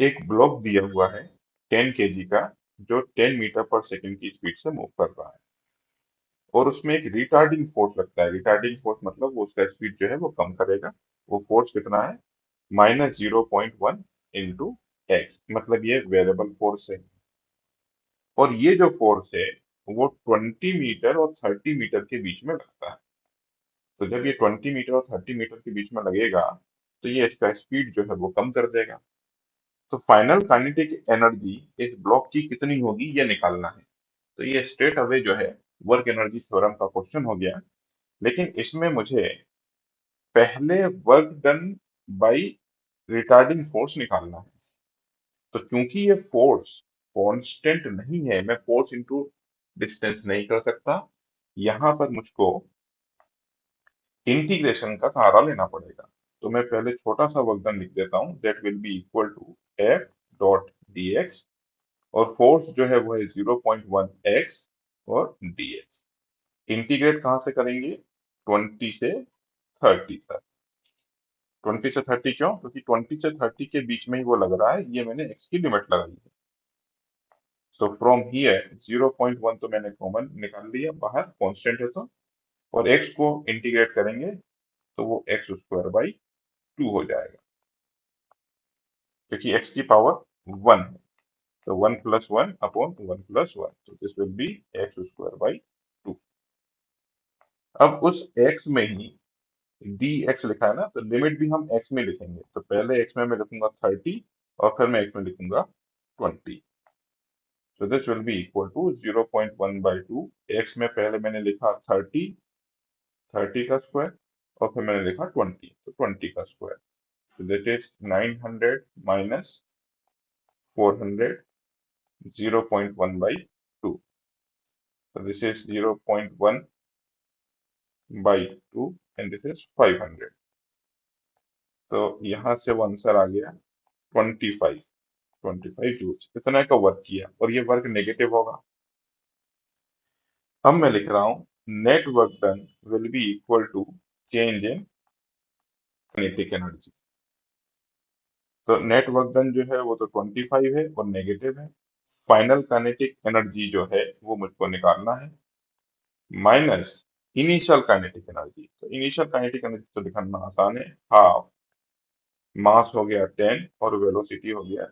एक ब्लॉक दिया हुआ है 10 kg का, जो 10 मीटर पर सेकंड की स्पीड से मूव कर रहा है, और उसमें एक रिटार्डिंग फोर्स लगता है। रिटार्डिंग फोर्स मतलब वो उसका स्पीड जो है वो कम करेगा। वो फोर्स कितना है? -0.1 इंटू एक्स, मतलब ये वेरिएबल फोर्स है। और ये जो फोर्स है वो 20 मीटर और 30 मीटर के बीच में लगता है। तो जब ये 20 मीटर और 30 मीटर के बीच में लगेगा, तो ये इसका स्पीड जो है वो कम कर देगा। तो फाइनल काइनेटिक एनर्जी इस ब्लॉक की कितनी होगी, ये निकालना है। तो ये स्ट्रेट अवे जो है वर्क एनर्जी थ्योरम का क्वेश्चन हो गया। लेकिन इसमें मुझे पहले work done by retarding force निकालना है। तो चूंकि ये फोर्स कांस्टेंट नहीं है, मैं फोर्स इनटू डिस्टेंस नहीं कर सकता। यहाँ पर मुझको इंटीग्रेशन का सहारा लेना पड़ेगा। तो मैं पहले छोटा सा वर्क डन लिख देता हूँ, that will be equal to F dot D X, और फोर्स जो है वो है 0.1 एक्स और डी एक्स। इंटीग्रेट कहाँ से करेंगे? 20 से 30 तक। 20 से 30 क्यों? क्योंकि 20 से 30 के बीच में ही वो लग रहा है, ये मैंने एक्स की लिमिट लगाई है। सो फ्रॉम हियर 0.1 तो मैंने कॉमन निकाल लिया बाहर, कांस्टेंट है तो। और एक्स को इंटीग्रेट करेंगे तो वो एक्स स्क्वायर बाई 2 हो जाएगा, क्योंकि एक्स की पावर 1 है। तो 1+1/1+1, तो this will be x square by 2। अब उस एक्स में ही डी एक्स लिखा है ना, तो लिमिट भी हम एक्स में लिखेंगे। तो पहले एक्स में मैं लिखूंगा 30, और फिर मैं एक्स में लिखूंगा 20। So this will be equal to 0.1/2। X में पहले मैंने लिखा 30, 30 का स्क्वायर, और फिर मैंने लिखा 20, तो 20 का square. So that is 900 minus 400, 0.1/2। So this is 0.1/2 and this is 500। तो यहाँ से वो आंसर आ गया 25। 25 जूल्स इतना का वर्क किया, और ये वर्क नेगेटिव होगा। अब मैं लिख रहा हूँ net work done will be equal to change in kinetic energy. तो नेट वर्क डन जो है वो तो 25 है और नेगेटिव है। फाइनल काइनेटिक एनर्जी जो है वो मुझको निकालना है, माइनस इनिशियल काइनेटिक एनर्जी। तो इनिशियल काइनेटिक एनर्जी तो दिखाना आसान है, हाफ मास हो गया 10 और वेलोसिटी हो गया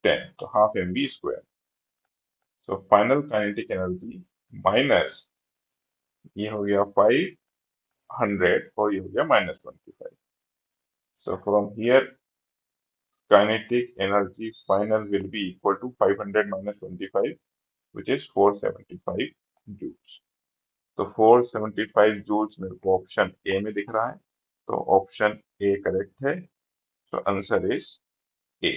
10, तो half M V square. So final kinetic energy minus ये हो गया 500 और ये हो गया -25। So from here kinetic energy final will be equal to 500 minus 25, which is 475 joules। तो 475 जूल्स मेरे को ऑप्शन ए में दिख रहा है, तो ऑप्शन ए करेक्ट है। तो आंसर इज ए।